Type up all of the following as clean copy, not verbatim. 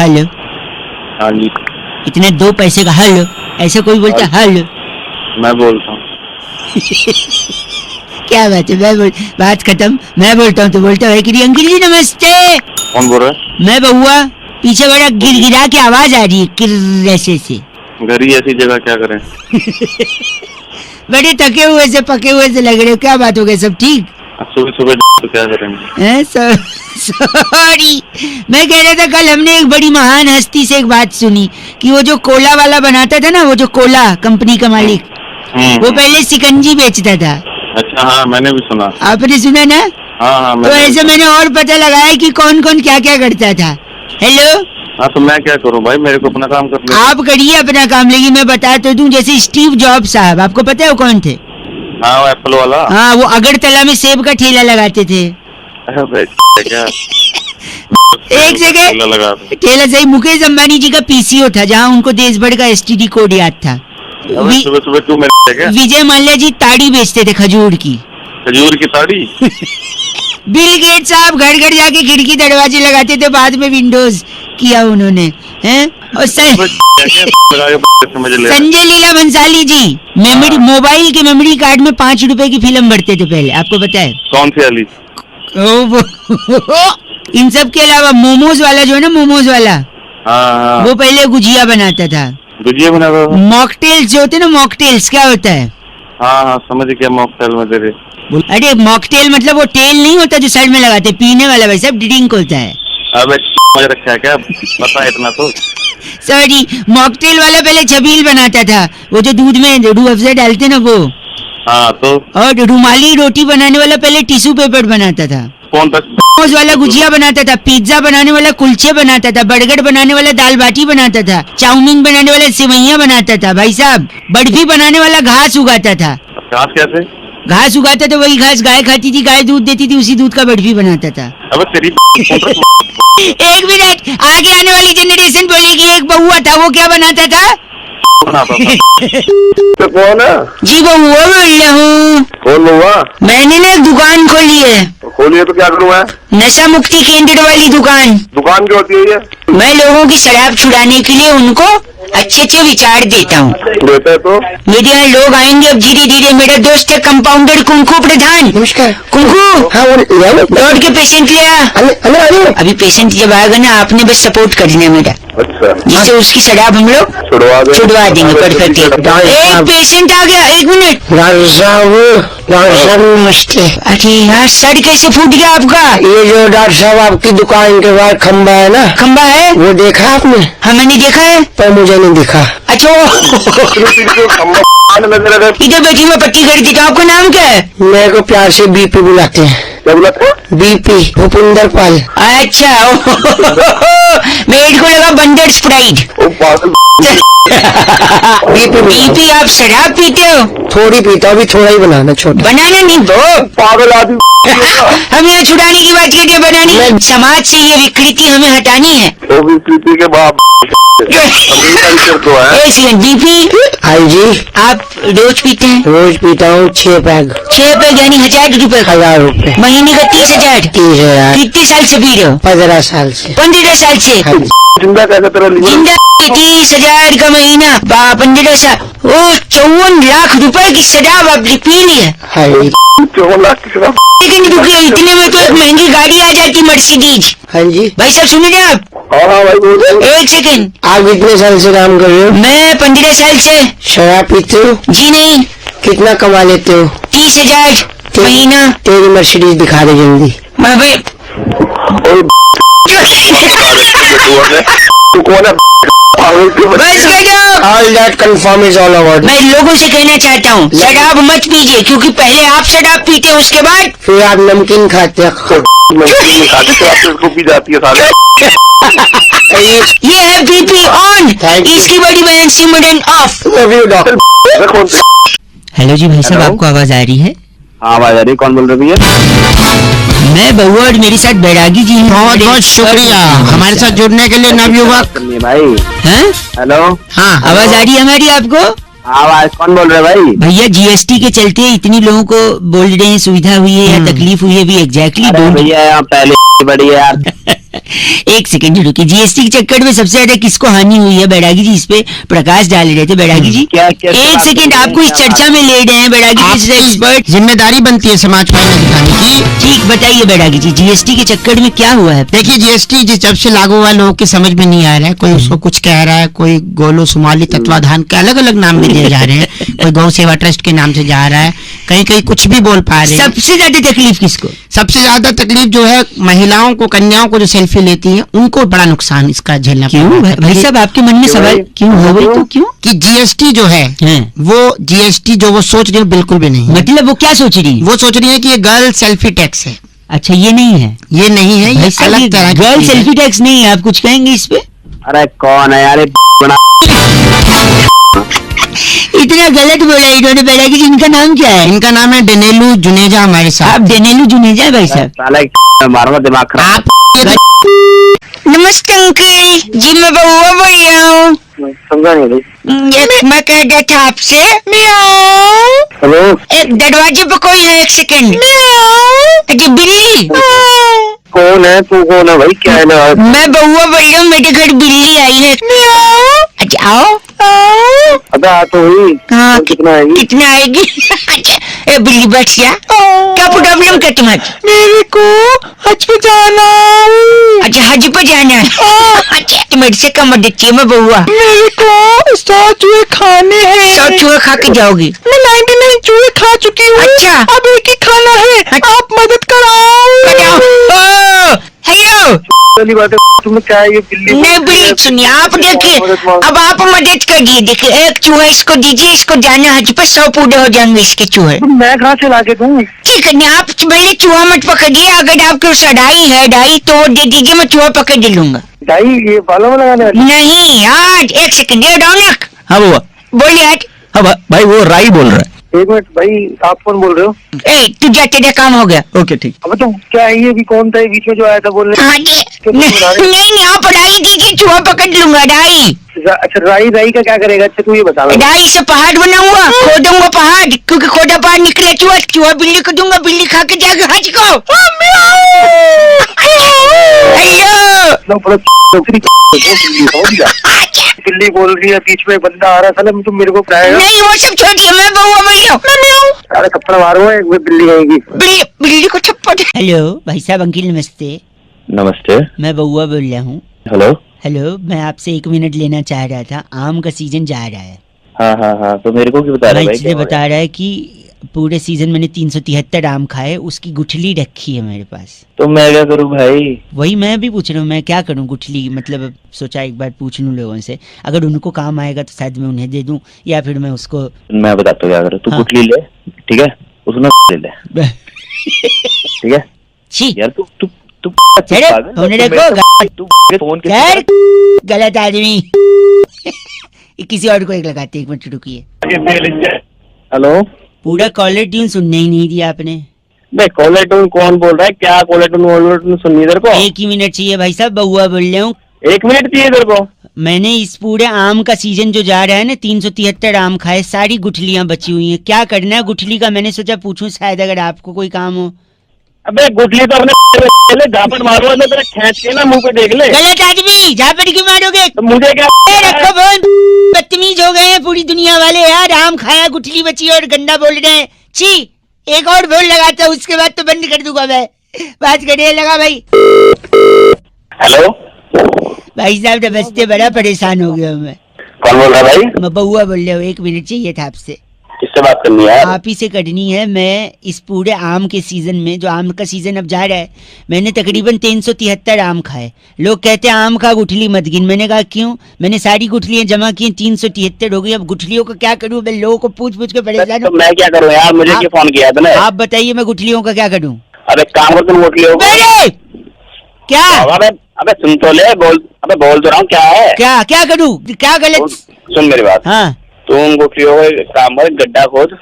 Hello. हाँ जी। इतने 2 पैसे का हेलो, ऐसे कोई बोलता है हेलो? मैं बोलता हूँ। क्या बात है, बात खत्म। मैं बोलता हूँ तो बोलता है कि अंकल जी नमस्ते। कौन बोल रहा है? मैं बउआ। पीछे बड़ा गिरगिरा के आवाज आ रही है किर ऐसे से। गरी ऐसी जगह क्या करें? बड़े थके हुए से पके हुए से लग रहे हो, क्या बात हो गई? सब ठीक? सुबह सुबह तो क्या करेंगे? सॉरी, मैं कह रहा था कल हमने एक बड़ी महान हस्ती से एक बात सुनी कि वो जो कोला वाला बनाता था ना, वो जो कोला कंपनी का मालिक, वो पहले सिकंजी बेचता था। अच्छा, हाँ मैंने भी सुना। आपने सुना ना? हाँ तो ऐसे मैंने और पता लगाया कि कौन कौन क्या क्या करता था। हेलो। हाँ तो मैं क्या करूँ भाई, मेरे को अपना काम करना। आप करिए अपना काम, लेकिन मैं बता तो दूं, जैसे स्टीव जॉब साहब, आपको पता है वो कौन थे? हाँ, एप्पल वाला। हाँ, वो अगरतला में सेब का ठेला लगाते थे। क्या? एक जगह ठेला सही मुकेश अंबानी जी का पीसीओ था, जहाँ उनको देश भर का एसटीडी कोड याद था। सुबह सुबह तू मेरे विजय माल्या जी ताड़ी बेचते थे, खजूर की ताड़ी। बिल गेट साहब घर घर जाके खिड़की दरवाजे लगाते थे, बाद में विंडोज किया उन्होंने, हैं? और संजय लीला भंसाली जी मोबाइल के मेमोरी कार्ड में 5 रुपए की फिल्म भरते थे पहले, आपको पता है? कौन सी वाली? इन सब के अलावा मोमोज वाला जो है ना, मोमोज वाला, वो पहले गुजिया बनाता था। गुजिया बनाता था? मॉकटेल्स जो होते ना, मॉकटेल्स क्या होता है? हाँ, समझ गया। मॉकटेल में तेरे। अरे मॉकटेल मतलब वो टेल नहीं होता जो साइड में लगाते, पीने वाला वैसा ड्रिंक होता है। अबे रखा है क्या? पता है इतना तो। सॉरी, मॉकटेल वाला पहले छबील बनाता था, वो जो दूध में रूह अफ़ज़ा डालते ना वो। हाँ तो। और रुमाली रोटी बनाने वाला पहले टिश्यू पेपर बनाता था। कौन था? मोमोज वाला गुजिया बनाता था, पिज्जा बनाने वाला कुलचे बनाता था, बर्गर बनाने वाला दाल बाटी बनाता था, चाउमीन बनाने वाला सेवैयां बनाता था। भाई साहब, बर्फी बनाने वाला घास उगाता था। घास कैसे? घास उगाता था, वही घास गाय खाती थी, गाय दूध देती थी, उसी दूध का बर्फी बनाता था। अब तेरी एक मिनट, आगे आने वाली जनरेशन बोलेगी एक बउआ था, वो क्या बनाता था? तो कौन है? जी बउआ बोल रहा हूँ। कौन बउआ? मैंने ना एक दुकान खोली है। खोलिए तो क्या करूँ मैं? नशा मुक्ति केंद्र वाली दुकान। दुकान क्या होती है ये? मैं लोगों की शराब छुड़ाने के लिए उनको अच्छे अच्छे विचार देता हूँ। देता है तो? मेरे यहाँ लोग आएंगे अब धीरे धीरे। मेरा दोस्त है कंपाउंडर कुंकू प्रधान। नमस्कार कुंकू। हाँ, दौड़ के पेशेंट ले आ। अभी पेशेंट जब आएगा ना, आपने बस सपोर्ट करना है मेरा। अच्छा। जिससे उसकी शराब हम लोग छुड़वा देंगे। परफेक्ट। एक पेशेंट आ गया, 1 मिनट। डॉक्टर साहब नमस्ते। अरे यार, सर कैसे फूट गया आपका? ये जो डॉक्टर साहब आपकी दुकान के बाहर खंबा है ना, खंबा है, वो देखा आपने? हाँ मैंने देखा है, पर मुझे नहीं दिखा। अच्छा। इधर बैठी मैं पट्टी कर देता हूँ। आपका नाम क्या है? मेरे को प्यार से बीपी बुलाते हैं। क्या बुलाते हैं? बीपी, भूपिंदर पाल। अच्छा। मेरे को लगा बंदर स्प्राइट। बीपी आप शराब पीते हो? थोड़ी पीता हूँ, अभी थोड़ा ही बनाना, छोटा बनाना नहीं दो। पागल आदमी। हम यहाँ छुड़ाने की बात करके बनानी। समाज से ये विकृति हमें हटानी है। वो विकृति के बाप बीपी। हाँ जी। आप रोज पीते हैं? रोज पीता हूँ 6 पैग। 6 पैग यानी 1000 रुपए? 1000 रुपए। महीने का 30,000? 30,000। कितने साल से पी रहे हो? 15 साल से। 15 साल से? जिंदा कैसे तेरा? जिंदा 30,000 का महीना, 15 साल, ओ 54 लाख रुपए की शराब आपने पी ली है। 54 लाख की शराब? लेकिन रुकिए, इतने में तो एक महंगी गाड़ी आ जाती, मर्सिडीज। हाँ जी। भाई साहब सुन रहे आप? हाँ भाई बोल। 1 सेकंड। आप कितने साल से काम कर रहे हो? मैं 15 साल से। शराब पीते हो? जी नहीं। कितना कमा लेते हो? 30,000 महीना। तेरी मर्सिडीज दिखा दे जल्दी। मैं भाई तू कौन है? बस करो। All that confirm is all about. मैं लोगों से कहना चाहता हूँ, शराब मत पीजिए, क्योंकि पहले आप शराब पीते हैं, उसके बाद फिर आप नमकीन खाते हैं। को पी जाती है साले। ये है बीपी ऑन, इसकी बड़ी बहन सिमरन ऑफ। हेलो जी भाई साहब, आपको आवाज आ रही है? हाँ आवाज आ रही है। कौन बोल रही है? मैं बउआ और मेरे साथ बैरागी जी हैं। बहुत बहुत शुक्रिया हमारे साथ जुड़ने के लिए नवयुवक। भाई हेलो। हाँ, आवाज आ रही है हमारी आपको? आवाज कौन बोल रहे हैं भाई? भैया जीएसटी के चलते इतनी लोगों को बोल रहे हैं सुविधा हुई है या तकलीफ हुई है भी एग्जैक्टली? भैया यहाँ पहले बड़ी है यार। एक सेकंड रुकिए, जीएसटी के चक्कर में सबसे ज्यादा किसको हानि हुई है? बैरागी जी इस पे प्रकाश डाल रहे थे। बैरागी जी एक सेकंड, आपको इस चर्चा में ले रहे हैं बैरागी जी एक्सपर्ट। जिम्मेदारी बनती है समाज को दिखाने की। ठीक, बताइए बैरागी जी, जीएसटी के चक्कर में क्या हुआ है? देखिए, जीएसटी जब से लागू हुआ लोगों की समझ में नहीं आ रहा है। कोई उसको कुछ कह रहा है, कोई गोलो सुमाली तत्वाधान के अलग अलग नाम में दिए जा रहे हैं, कोई गौ सेवा ट्रस्ट के नाम से जा रहा है, कहीं कहीं कुछ भी बोल पा रहे हैं। सबसे ज्यादा तकलीफ किसको? सबसे ज्यादा तकलीफ जो है महिलाओं को, कन्याओं को जो सेल्फी लेती हैं, उनको बड़ा नुकसान इसका झेलना पड़ रहा है। भाई साहब, आपके मन में सवाल क्यों हो गई? तो क्यों कि जीएसटी जो है वो जीएसटी जो वो सोच रही है बिल्कुल भी नहीं है। मतलब वो क्या सोच रही है? वो सोच रही है कि ये गर्ल सेल्फी टैक्स है। अच्छा, ये नहीं है, ये नहीं है, ये अलग तरह की गर्ल चीज है। सेल्फी टैक्स नहीं है। आप कुछ कहेंगे इस पे? अरे कौन है यार ये इतना गलत बोला इन्होंने। बैरागी जी, इनका नाम क्या है? इनका नाम है डेनेलू जुनेजा हमारे साथ। आप डेनेलू जुनेजा है भाई साहब? साला मारूंगा दिमाग खराब। नमस्ते अंकल जी, मैं बउआ बोल रहा हूँ। समझा नहीं भाई। मैं कह रहा था आपसे, हेलो, एक दरवाजे पे कोई है, एक सेकंड। अच्छा, बिल्ली। कौन है तू? कौन है भाई? क्या है ना? मैं बउआ बोल रहा हूँ, मेरे घर बिल्ली आई है। अच्छा, आओ। अबे आ तो हुई। हाँ, और कितना आएगी? कितना आएगी? अच्छा, ए बिल्ली बैठ गया। क्या प्रॉब्लम क्या तुम्हारी? मेरे को हज पे जाना। अच्छा, हज पे जाना है। अच्छा, तो मेरे से कम मदद चाहिए। मैं बउआ, मेरे को 100 चूहे खाने हैं। 100 चूहे खा के जाओगी? मैं 99 चूहे खा चुकी हूँ। अच्छा, अब एक ही खाना है। आप मदद कराओ। हेलो, पहली बात है, तुम्हें क्या है ये बिल्ली? नहीं बिल्ली सुनिए, आप देखिए, अब आप मदद करिए। देखिए, एक चूहा इसको दीजिए, इसको जाना हज पे 100 पूरे हो जाएंगे इसके चूहे। मैं कहाँ से ला के दूँ? ठीक है, नहीं आप पहले चूहा मत पकड़िए। अगर आपके उस डाई है, डाई तो वो दे दीजिए, मैं चूहा पकड़ लूंगा। डाई ये बालों में लगाने वाली? नहीं आज, एक सेकंड, ये रौनक। हाँ बुआ। बोलिए आज। हाँ भाई, वो राई बोल रहा है। एक मिनट भाई, आप कौन बोल रहे हो? ए, तू जा, तेरा काम हो गया। ओके ठीक। अब तो क्या है ये भी? कौन था ये बीच में जो आया था बोलने? हाँ जी, नहीं आप डाई दीजिए, चूहा पकड़ लूंगा। डाई, अच्छा, राई का क्या करेगा? अच्छा तू ये बता। डाई से पहाड़ बनाऊंगा, खोदूंगा पहाड़, क्योंकि खोदा पहाड़ निकले चूहा, चूहा बिल्ली को दूंगा, बिल्ली खा के जाएगा हज को। बिल्ली बोल रही है, बीच में बंदा आ रहा था, तुम मेरे को बताएगा? नहीं, वो सब छोड़िए, मैं बउआ बोल रहा हूँ। अरे थप्पड़ मारूंगा एक बिल्ली आएगी। बिल्ली को थप्पड़। हेलो भाई साहब, अंकिल नमस्ते। नमस्ते। मैं बउआ बोल रहा हूँ। हेलो। हेलो, मैं आपसे 1 मिनट लेना चाह रहा था। आम का सीजन जा रहा है। हाँ, तो मेरे को क्यों बता रहा है भाई? इसलिए बता रहा है कि पूरे सीजन मैंने 373 आम खाए, उसकी गुठली रखी है मेरे पास। तो मैं क्या करूँ भाई? वही मैं भी पूछ रहा हूँ, मैं क्या करूँ गुठली? मतलब सोचा एक बार पूछ लूँ लोगों से, अगर उनको काम आएगा तो शायद मैं उन्हें दे दूँ, या फिर मैं उसको। मैं बताता हूँ क्या करूँ। तू हाँ। गुठली ले, ठीक है, उसमें ले ले, ठीक है? छी यार तू तू तू होने देखो, तू फोन यार गलत आदमी। किसी और को एक लगाते, 1 मिनट रुकिए। हेलो, पूरा कॉलर ट्यून सुनने ही नहीं दिया आपने। मैं कॉलर टून कौन बोल रहा है? क्या कॉलर टून सुननी इधर को? 1 ही मिनट चाहिए भाई साहब, बउआ बोल रहा हूँ। 1 मिनट चाहिए इधर को? मैंने इस पूरे आम का सीजन जो जा रहा है ना, 373 आम खाए, सारी गुठलियां बची हुई हैं। क्या करना है गुठली का? मैंने सोचा पूछूं, शायद अगर आपको कोई काम हो। अबे गुठली तो अपने झापड़ मारो ना, तेरा खींच के ना मुंह पे देख ले। गलत आदमी, झापड़ क्यों मारोगे? तो मुझे क्या? रखो फोन। बदतमीज हो गए हैं पूरी दुनिया वाले यार। आम खाया, गुठली बची और गंदा बोल रहे हैं। छी, एक और बोल लगाता हूँ, उसके बाद तो बंद कर दूंगा मैं। बात करिए, लगा भाई। हेलो भाई साहब नमस्ते, बड़ा परेशान हो गया मैं। कौन बोल रहा है भाई? मैं बउआ बोल रहा हूँ। 1 मिनट चाहिए था आपसे। किससे बात करनी है? आप ही से करनी है। मैं इस पूरे आम के सीजन में, जो आम का सीजन अब जा रहा है, मैंने तकरीबन 373 आम खाए। लोग कहते हैं आम खा गुठली मत गिन। मैंने कहा क्यों? मैंने सारी गुठलियां जमा की, 373 हो गई। अब गुठलियों का क्या करूं? मैं लोगों को पूछ के परेशान तो मैं क्या करूँ यार? मुझे क्यों फोन किया तूने? आप बताइए, मैं गुठलियों का क्या करूं? अबे काम कर, तुम गुठलियों को। क्या? अबे सुन तो ले, बोल तो रहा हूँ। क्या है? क्या करूं? क्या गलत? सुन मेरी बात। हाँ, तुम गुठलियों को एक काम कर, गड्ढा खोद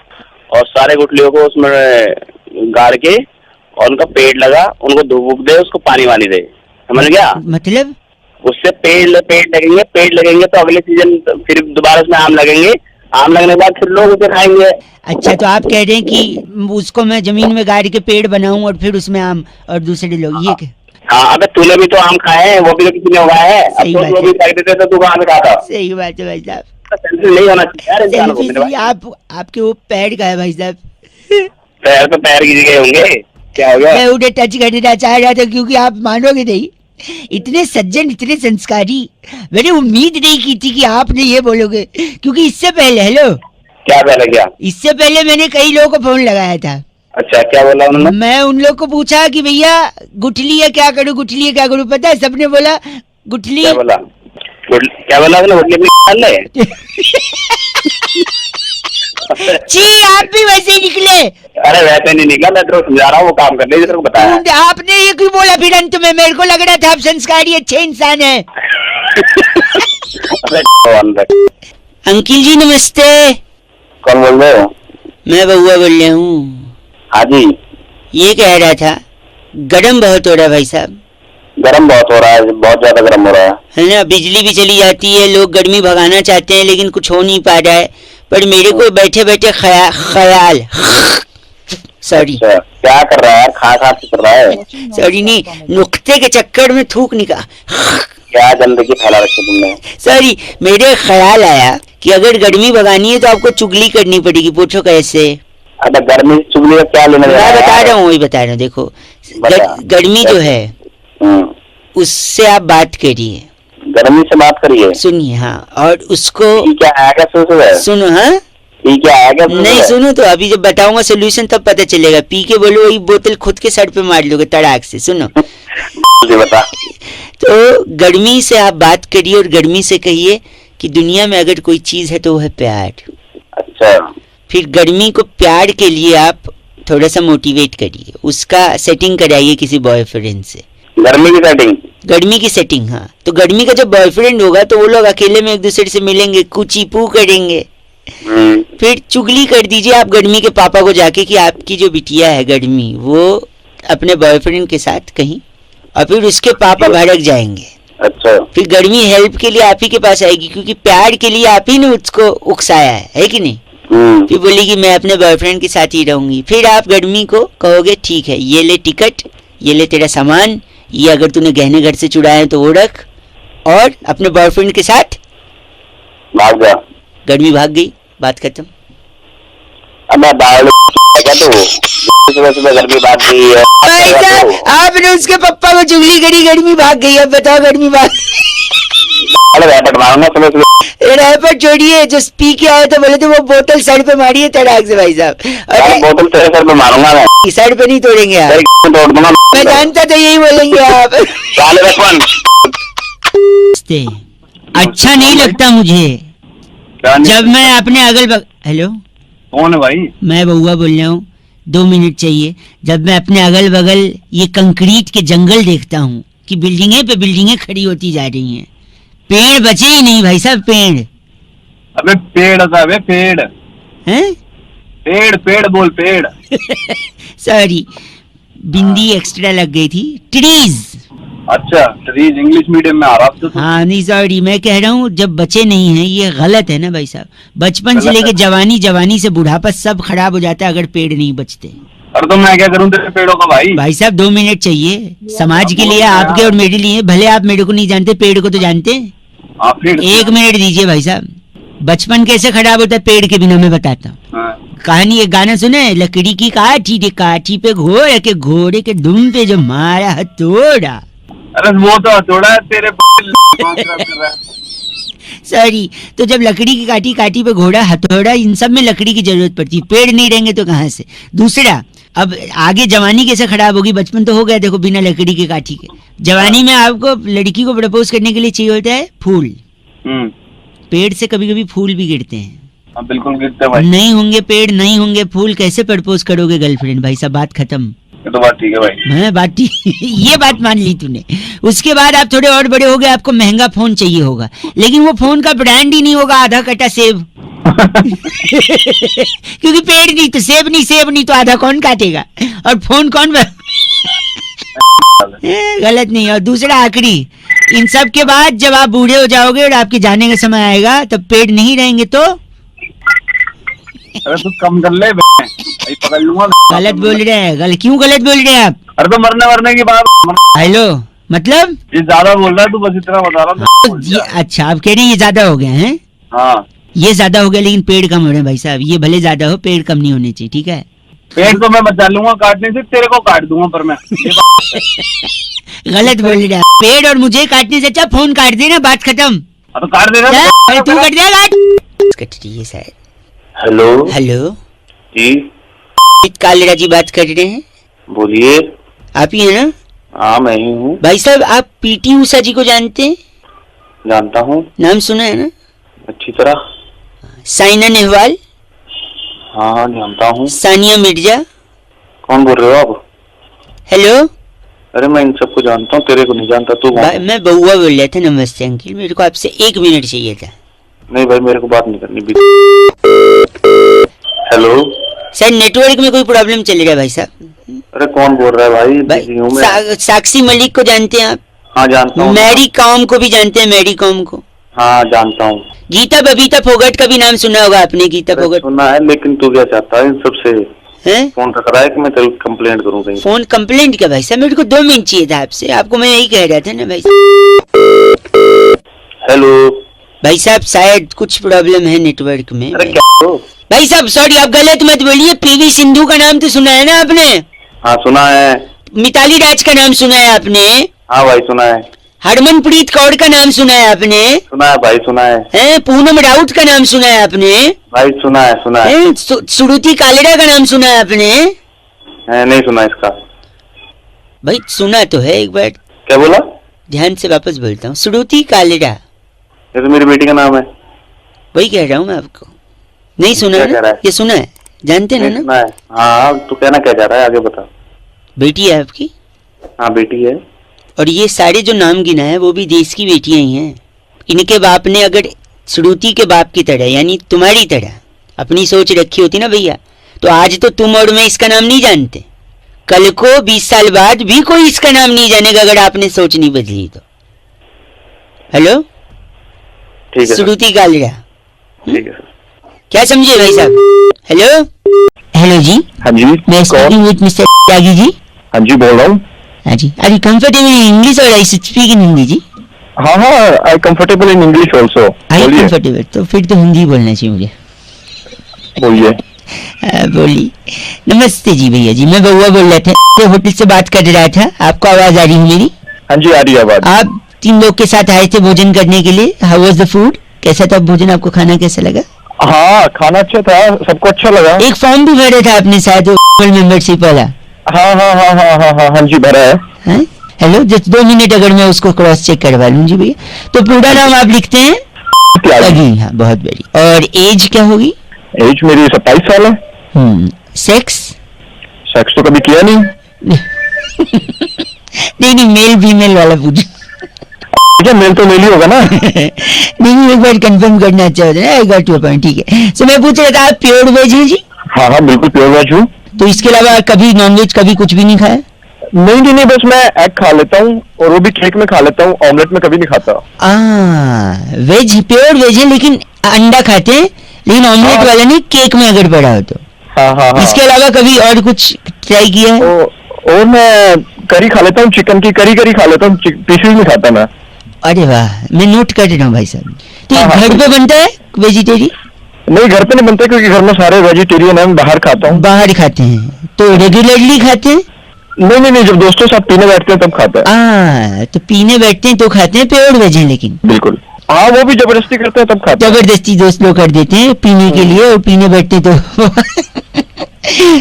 और सारे गुठलियों को उसमें गाड़ के और उनका पेड़ लगा, उनको धूप दे, उसको पानी वानी दे। समझ गया? मतलब उससे पेड़ लगेंगे तो अगले सीजन फिर दोबारा उसमें आम लगेंगे। आम लगने के बाद फिर लोग उसे खाएंगे। अच्छा, तो आप कह रहे हैं कि उसको मैं जमीन में गाड़ के पेड़ बनाऊं और फिर उसमें आम और दूसरे लोग, ये हाँ, अबे तूने भी तो आम खाए हैं, वो भी तो किसी ने उगाए हैं। अब सही तो बात वो है। भी फेंक देते तो तू कहाँ से खाता? सही बात है भाई साहब। सेल्फी नहीं होना चाहिए यार इंसान को। सेल्फी आप आपके वो पैर का है भाई साहब। पैर तो पैर की जगह होंगे, क्या हो गया? मैं उन्हें टच करना चाह रहा था क्योंकि आप मानोगे नहीं, इतने सज्जन, इतने संस्कारी, मैंने उम्मीद नहीं की थी कि आपने ये बोलोगे। क्योंकि इससे पहले, हेलो, क्या पहले क्या? इससे पहले मैंने कई लोगों को फोन लगाया था। अच्छा, क्या बोला उन्होंने? मैं उन लोग को पूछा कि भैया गुठली है क्या करूं, गुठली है क्या करूं, पता है सबने बोला गुठली। क्या बोला? क्या बोला आपने? गुठली अपनी डाल ले। जी आप भी वैसे ही निकले। अरे वैसे नहीं निकला, मैं तेरे को समझा रहा हूँ, वो काम करने की तेरे को बताया। आपने ये क्यों बोला फिर अंत में? मेरे को लग रहा था आप संस्कारी अच्छे इंसान है। अंकिल जी नमस्ते। कौन बोल रहे हो? मैं बउआ बोल रहा हूँ। हाँ जी। ये कह रहा था गर्म बहुत हो रहा है भाई साहब। गर्म बहुत हो रहा है, बहुत ज्यादा गर्म हो रहा है ना, बिजली भी चली जाती है, लोग गर्मी भगाना चाहते हैं लेकिन कुछ हो नहीं पा रहा है। पर मेरे को बैठे बैठे ख्याल सॉरी क्या कर रहा है? खा कर रहा है? सॉरी नहीं, नुक्ते के चक्कर में थूक निकाल। क्या गंदगी फैला रखी तुमने? सॉरी, मेरे ख्याल आया कि अगर गर्मी भगानी है तो आपको चुगली करनी पड़ेगी। पूछो कैसे? अबे गर्मी से चुगली का क्या लेना? मैं बता रहा हूँ, वही बता रहा हूँ। देखो गर्मी जो है उससे आप बात करिए, गर्मी से बात करिए, सुनिए। हाँ, और उसको क्या आएगा सुनो। हाँ क्या आएगा? नहीं सुनो तो अभी जब बताऊंगा सोल्यूशन तब पता चलेगा। पी के बोलो वही बोतल खुद के सर पे मार लोगे तड़ाक से। सुनो बता। तो गर्मी से आप बात करिए और गर्मी से कहिए कि दुनिया में अगर कोई चीज है तो वो है प्यार। अच्छा। फिर गर्मी को प्यार के लिए आप थोड़ा सा मोटिवेट करिए, उसका सेटिंग कराइए किसी बॉयफ्रेंड से। गर्मी की सेटिंग? गर्मी की सेटिंग, हाँ। तो गर्मी का जब बॉयफ्रेंड होगा तो वो लोग अकेले में एक दूसरे से मिलेंगे, कुची पू करेंगे। फिर चुगली कर दीजिए आप गर्मी के पापा को जाके कि आपकी जो बिटिया है गर्मी वो अपने बॉयफ्रेंड के साथ कहीं, और फिर उसके पापा भड़क जाएंगे। अच्छा। फिर गर्मी हेल्प के लिए आप ही के पास आएगी क्योंकि प्यार के लिए आप ही ने उसको उकसाया है कि नहीं? फिर बोलेगी मैं अपने बॉयफ्रेंड के साथ ही रहूंगी। फिर आप गर्मी को कहोगे ठीक है, ये ले टिकट, ये ले तेरा सामान, ये अगर तूने गहने घर से चुराए तो वो रख, और अपने बॉयफ्रेंड के साथ भाग जा। गर्मी भाग गई, बात खत्म। अब मैं क्या सुबह सुबह गर्मी भाग गई है? भाई साहब आपने उसके पप्पा को चुगली करी, गर्मी भाग गई। अब बताओ गर्मी भाग रैपट मारूंगा सुबह सुबह। रैपट छोड़िए, जो पी के आए तो बोले थे वो बोतल सर पे मारिए तड़ाक से भाई साहब। अरे बोतल तेरे सर पे मारूंगा मैं। सर पे नहीं तोड़ेंगे आप, तोड़ दूंगा। मैं जानता था यही बोलेंगे आप। अच्छा नहीं लगता मुझे जब मैं अपने अगल बगल। हेलो कौन है भाई? मैं बउआ बोल रहा हूँ, 2 मिनट चाहिए। जब मैं अपने अगल बगल ये कंक्रीट के जंगल देखता हूँ कि बिल्डिंगें पे बिल्डिंगें खड़ी होती जा रही हैं, पेड़ बचे ही नहीं भाई साहब। पेड़? अबे पेड़ था, अबे पेड़ हैं? पेड़ पेड़ बोल, पेड़। सॉरी, बिंदी एक्स्ट्रा लग गई थी। ट्रीज। अच्छा, ट्रीज इंग्लिश मीडियम में आ रहा तो। हाँ नहीं सॉरी, मैं कह रहा हूँ जब बचे नहीं हैं, ये गलत है ना भाई साहब। बचपन से लेके जवानी, जवानी से बुढ़ापा सब खराब हो जाता है अगर पेड़ नहीं बचते। अरे तो मैं क्या करूँ तेरे पेड़ों का भाई? भाई साहब 2 मिनट चाहिए समाज के लिए, आपके और मेरे लिए। भले आप मेरे को नहीं जानते, पेड़ को तो जानते हैं। 1 मिनट दीजिए भाई साहब। बचपन कैसे खराब होता है पेड़ के बिना, मैं बताता हूँ। कहानी, एक गाना सुने, लकड़ी की काठी रे काठी पे घोड़े के, घोड़े के दुम पे जो मारा हथौड़ा। अरे वो तो हथौड़ा है तेरे। सॉरी, तो जब लकड़ी की काठी, काठी पे घोड़ा, हथौड़ा, इन सब में लकड़ी की जरूरत पड़ती है। पेड़ नहीं रहेंगे तो कहाँ से? दूसरा, अब आगे जवानी कैसे खराब होगी? बचपन तो हो गया देखो बिना लकड़ी के काठी के। जवानी में आपको लड़की को प्रपोज करने के लिए चाहिए होता है फूल। पेड़ से कभी कभी फूल भी गिरते हैं। बिल्कुल गिरते हैं भाई। नहीं होंगे पेड़, नहीं होंगे फूल, कैसे प्रपोज करोगे गर्लफ्रेंड? भाई साहब बात खत्म। ये तो बात ठीक है भाई। मैं बात ठीक ये बात मान ली तूने। उसके बाद आप थोड़े और बड़े हो गए, आपको महंगा फोन चाहिए होगा, लेकिन वो फोन का ब्रांड ही नहीं होगा आधा कटा सेब। क्योंकि पेड़ नहीं तो सेब नहीं, सेब नहीं तो आधा कौन काटेगा, और फोन कौन गलत नहीं। और दूसरा आखिरी, इन सब के बाद जब आप बूढ़े हो जाओगे और आपके जाने का समय आएगा तब पेड़ नहीं रहेंगे तो? अरे तू कम कर ले, पकड़ लूंगा। गलत बोल रहे हैं। क्यों गलत बोल रहे हैं आप? अरे तो मरने की बात। हेलो, मतलब ये ज्यादा बोल रहा है तू, बस इतना बता रहा हूँ। ये अच्छा आप कह रहे हैं ये ज्यादा हो गया है? हाँ, ये ज्यादा हो गया लेकिन पेड़ कम हो रहे हैं भाई साहब। ये भले ज्यादा हो, पेड़ कम नहीं होने चाहिए, ठीक है? पेड़ तो मैं बचा लूंगा काटने से, तेरे को काट दूंगा पर मैं। गलत बोल रहे हैं। पेड़ और मुझे काटने से अच्छा फोन काट देना, बात खत्म। तो काट देना। अरे तू कट दे, कट रही है शायद। हेलो हेलो जी, कालेरा जी बात कर रहे हैं? बोलिए। आप ही है ना? हाँ मैं ही हूँ। भाई साहब आप पीटी उषा जी को जानते हैं? जानता हूँ, नाम सुना है ना? अच्छी तरह। साइना नेहवाल, हाँ हाँ जानता हूँ। सानिया मिर्जा। कौन बोल रहे हो आप? हेलो, अरे मैं इन सबको जानता हूँ, तेरे को नहीं जानता। तू कौन है? मैं बउआ बोल रहा था। नमस्ते अंकिल, मेरे को आपसे 1 मिनट चाहिए था। नहीं भाई, मेरे को बात नहीं करनी। हेलो सर, नेटवर्क में कोई प्रॉब्लम चल रहा है भाई साहब। अरे कौन बोल रहा है भाई? बिजी हूँ मैं। साक्षी मलिक को जानते हैं आप? हाँ जानता हूँ। मैरी कॉम को भी जानते हैं? मैरी कॉम को? हाँ जानता हूँ। गीता बबीता फोगट का भी नाम सुना होगा आपने? गीता फोगट सुना है, लेकिन तू क्या चाहता है इन सबसे? हैं? फोन का करा है कि मैं तेरे को कंप्लेंट करूँ कहीं? फोन कंप्लेंट का भाई साहब? मेरे को 2 मिनट चाहिए था आपसे। आपको मैं यही कह रहा था ना भाई हेलो भाई साहब, शायद कुछ प्रॉब्लम है नेटवर्क में। अरे क्या हो? भाई साहब सॉरी, आप गलत मत बोलिए। पीवी सिंधु का नाम तो सुना है ना आपने? हाँ सुना है। मिताली राज का नाम सुना है आपने? हाँ भाई सुना है। हरमनप्रीत कौर का नाम सुना है आपने? सुना है भाई, सुना है। हैं? पूनम राउत का नाम सुना है आपने? भाई सुना है, सुना है। हैं? श्रुति कालेरा का नाम सुना है आपने? नहीं सुना इसका। भाई सुना तो है, एक बार क्या बोला? ध्यान से वापस बोलता हूँ। श्रुति कालेरा, ये तो मेरी बेटी का नाम है। वही कह रहा हूँ मैं आपको। नहीं सुना क्या है कह ना? रहा है? ये सुना है, जानते हैं नहीं ना? सुना है। हाँ तू कहना क्या चाह रहा है, आगे बता। बेटी है आपकी? हाँ बेटी है। और ये सारे जो नाम गिना है वो भी देश की बेटियां ही हैं। इनके बाप ने अगर श्रुति के बाप की तरह यानी तुम्हारी तरह अपनी सोच रखी होती ना भैया, तो आज तो तुम और मैं इसका नाम नहीं जानते। कल को 20 साल बाद भी कोई इसका नाम नहीं जानेगा अगर आपने सोच नहीं बदली तो। हेलो, ठीक है सर। श्रुति कालेरा, ठीक है सर। क्या समझे भाई साहब? हेलो हेलो जी, हाँ जी, मैं speaking with mister Tyagi ji. हाँ जी बोल रहा हूँ। हाँ जी, are you comfortable in English or I speak in Hindi ji? हाँ हाँ, I comfortable in English also. I बोलिए कंफर्टेबल, तो फिर तो हिंदी बोलना चाहिए मुझे। बोलिए। बोली। नमस्ते जी भैया जी, मैं बउआ बोल रहा था, होटल से बात कर रहा था। आपको आवाज आ रही है मेरी? हाँ जी आ रही है आवाज। आप 3 लोग के साथ आए थे भोजन करने के लिए। How was the food? कैसा था भोजन? आपको खाना कैसा लगा? हाँ खाना अच्छा था, सबको अच्छा लगा। एक फॉर्म भी भरा था आपने शायद, मेंबरशिप वाला। हाँ हाँ हाँ हाँ हाँ हाँ हाँ जी भरा है। हेलो, जस्ट 2 मिनट अगर मैं उसको क्रॉस चेक करवा लूँ जी भैया। तो पूरा नाम आप लिखते हैं? त्यागी। हाँ, बहुत बड़ी। और एज क्या होगी? एज मेरी 27 साल है। सेक्स? सेक्स तो कभी किया नहीं। नहीं, मेल फीमेल वाला पूछ। क्या मेल तो मेल ही होगा ना। नहीं, एक बार कंफर्म करना चाहते हैं। आई गॉट योर पॉइंट, ठीक है। सो मैं पूछ रहा था, आप प्योर वेज हैं जी? हाँ हाँ बिल्कुल प्योर वेज हूँ। तो इसके अलावा कभी नॉनवेज कभी कुछ भी नहीं खाया? नहीं, बस मैं एग खा लेता हूँ और वो भी केक में खा लेता हूँ, ऑमलेट में कभी नहीं खाता। वेज, प्योर वेज है लेकिन अंडा खाते हैं, लेकिन ऑमलेट वाला नहीं, केक में अगर पड़ा हो तो। हाँ। इसके अलावा कभी और कुछ ट्राई किया है? और मैं करी खा लेता हूँ, चिकन की करी खा लेता हूँ, पीसेस नहीं खाता मैं। अरे वाह, मैं नोट कर रहा हूँ भाई साहब। तो हाँ, घर पे बनता है वेजिटेरियन? नहीं घर पे नहीं बनता क्योंकि घर में सारे वेजिटेरियन है, मैं बाहर खाता हूँ। बाहर खाते हैं तो रेगुलरली खाते हैं? नहीं, जब दोस्तों के साथ पीने बैठते हैं तब खाता है। तो पीने बैठते हैं तो खाते हैं, प्योर वेज है लेकिन? बिल्कुल हाँ, वो भी जबरदस्ती करते हैं तब खाते हैं। जबरदस्ती दोस्त लोग कर देते हैं पीने के लिए, और पीने बैठते हैं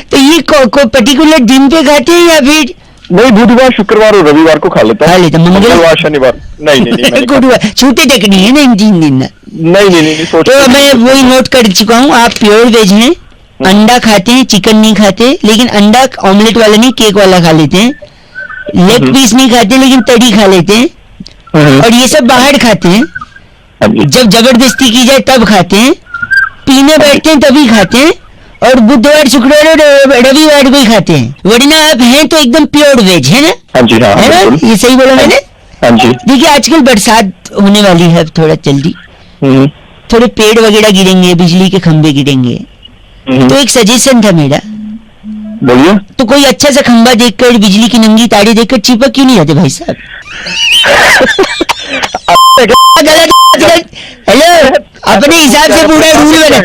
तो ये को पर्टिकुलर दिन पे खाते हैं या फिर? नहीं, बुधवार शुक्रवार और रविवार को खा लेता हूँ। मंगलवार शनिवार नहीं गुरुवार छूटे तक नहीं है ना इन 3 दिन ना? नहीं सोच। तो मैं वही नोट कर चुका हूँ, आप प्योर वेज हैं। अंडा खाते हैं, चिकन नहीं खाते, लेकिन अंडा ऑमलेट वाला नहीं, केक वाला खा लेते हैं। लेग पीस नहीं खाते लेकिन तड़ी खा लेते हैं। और ये सब बाहर खाते हैं, जब जबरदस्ती की जाए तब खाते हैं। पीने बैठते हैं तभी खाते हैं, और बुधवार शुक्रवार और रविवार को ही खाते हैं। वरना आप हैं तो एकदम प्योर वेज है ना? हाँ जी हाँ, है ना? ये सही बोला मैंने? हाँ जी। देखिए आजकल बरसात होने वाली है, अब थोड़ा जल्दी थोड़े पेड़ वगैरह गिरेंगे, बिजली के खंभे गिरेंगे। तो एक सजेशन था मेरा, बोलिए। तो कोई अच्छा सा खंबा देखकर, बिजली की नंगी तारें देखकर चिपक क्यों नहीं जाते भाई साहब? गलत। हेलो, अपने हिसाब से पूरा रूल बना।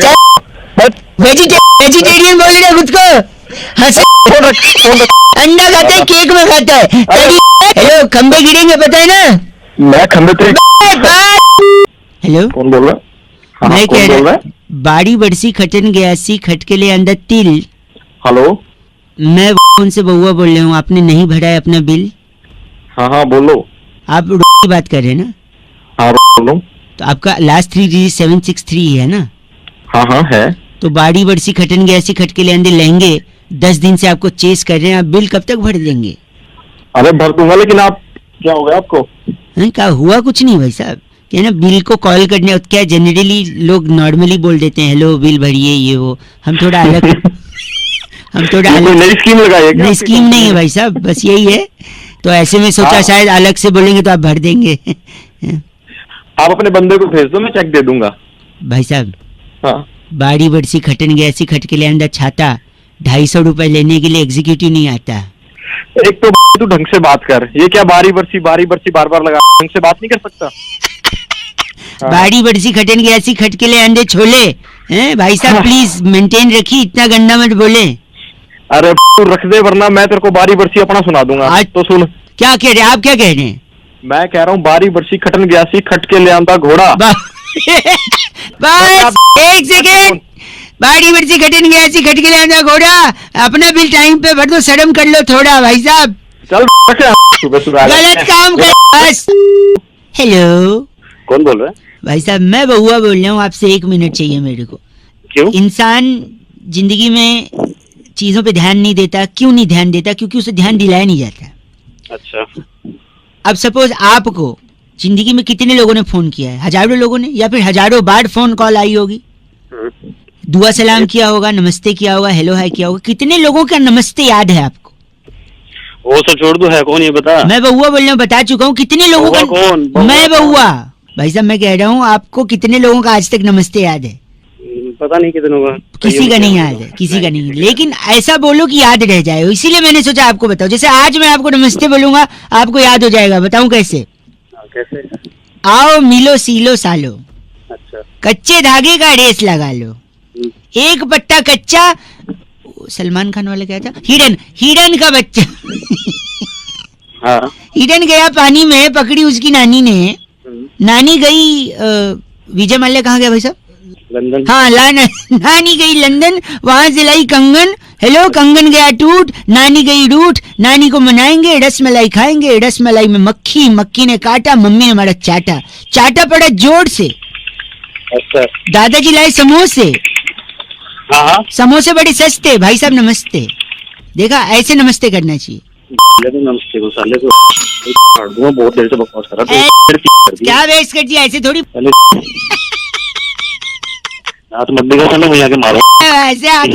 वेजिटेरियन बोल रहे खुद को, अंडा खाता है, केक में खाता है। हेलो, खंबे गिरेंगे पता है ना? मैं खंबे पे। हेलो, कौन बोल रहा है? मैं कह बोल रहा रहा है? बाड़ी बरसी खटन गयासी खटके ले अंदर तिल। हेलो, मैं उनसे बउआ बोल रहा हूँ, आपने नहीं भरा है अपना बिल। हाँ हाँ बोलो। आप की बात कर रहे हैं ना? हाँ बोलो। तो आपका लास्ट 3 डिजिट 763 है ना? हाँ हाँ है। तो बाड़ी बरसी खटन गयासी खटके ले अंदर लहंगे 10 दिन से आपको चेस कर रहे हैं, आप बिल कब तक भर देंगे? अरे भर दूंगा, लेकिन आप क्या हो गया आपको? क्या हुआ? कुछ नहीं भाई साहब, क्या ना बिल को कॉल करने, क्या जनरली लोग नॉर्मली बोल देते हैं हेलो बिल भरिए ये वो, हम थोड़ा अलग हम थोड़ा कोई अलग। नई स्कीम लगाई है क्या? नहीं, स्कीम नहीं है भाई साहब, बस यही है। तो ऐसे में सोचा हाँ। शायद अलग से बोलेंगे तो आप भर देंगे। आप अपने बंदे को भेज दो, मैं चेक दे दूंगा। भाई साहब, हाँ बाड़ी बरसी खटन गयासी खटके ले अंदर छाता 250 रुपए लेने के लिए एग्जीक्यूटिव नहीं आता। एक तो तू ढंग से बात कर, ये क्या बारी बरसी बार बार लगा, ढंग से बात नहीं कर सकता? हाँ। बाड़ी बरसी खटन गयासी खटके ले अंडे छोले हैं भाई साहब, हाँ। प्लीज मेंटेन रखिए, इतना गंदा मत बोले। अरे तू रख दे, वरना मैं तेरे को बारी बरसी अपना सुना दूंगा। आज- तो सुन, क्या कह रहे हैं आप? क्या कह रहे हैं? मैं कह रहा हूँ बारी बरसी खटन गयासी खटके ले आंदा घोड़ा। बस एक सेकेंड, बाड़ी बरसी खटन गयासी खटके ले अंदर घोड़ा, अपना बिल टाइम पे भर दो, शर्म कर लो थोड़ा भाई साहब, चल सुबह सुबह गलत काम कर बस। हेलो कौन बोल रहा है? भाई साहब, मैं बउआ बोल रहा हूँ, आपसे 1 मिनट चाहिए मेरे को। क्यों? इंसान जिंदगी में चीजों पे ध्यान नहीं देता, क्यों नहीं ध्यान देता? क्योंकि उसे ध्यान दिलाया नहीं जाता। अच्छा, अब सपोज आपको जिंदगी में कितने लोगों ने फोन किया है? हजारों लोगों ने, या फिर हजारों बार फोन कॉल आई होगी, दुआ सलाम किया होगा, नमस्ते किया होगा, हेलो हाय किया होगा। कितने लोगों का नमस्ते याद है आपको? वो सब छोड़ दो, है कौन ये बता। मैं बउआ बोल रहा हूँ, बता चुका हूँ। कितने लोगों बउआ का? कौन? बउआ मैं कौन? बउआ भाई साहब, मैं कह रहा हूँ आपको कितने लोगों का आज तक नमस्ते याद है? पता नहीं कितनों का। किसी का नहीं याद है, किसी का नहीं। लेकिन ऐसा बोलो कि याद रह जाए, इसीलिए मैंने सोचा आपको बताओ। जैसे आज मैं आपको नमस्ते बोलूंगा, आपको याद हो जाएगा। बताऊं कैसे? कैसे? आओ मिलो सीलो सालो, अच्छा, कच्चे धागे का रेस लगा लो, एक पट्टा कच्चा, वो सलमान खान वाला क्या था, हिरन का बच्चा। हाँ। हिरन गया पानी में, पकड़ी उसकी नानी ने, नानी गई विजय माल्या कहाँ गया भाई साहब? लंदन। हाँ, नानी गई लंदन, वहां से लाई कंगन। हेलो, कंगन गया टूट, नानी गई रूठ, नानी को मनाएंगे, रसमलाई खाएंगे, रसमलाई में मक्खी, मक्खी ने काटा, मम्मी ने मारा चाटा, चाटा पड़ा जोर से, अच्छा, दादाजी लाए समोसे, हाँ हाँ। समोसे बड़े सस्ते। भाई साहब नमस्ते, देखा ऐसे नमस्ते करना चाहिए। नमस्ते को साले को काट दूंगा, बहुत देर से बकवास कर रहा था। क्या वेस्ट कर दिया? ऐसे थोड़ी हाथ मत दिखा साले, मुझे आके मारो। ऐसे आगे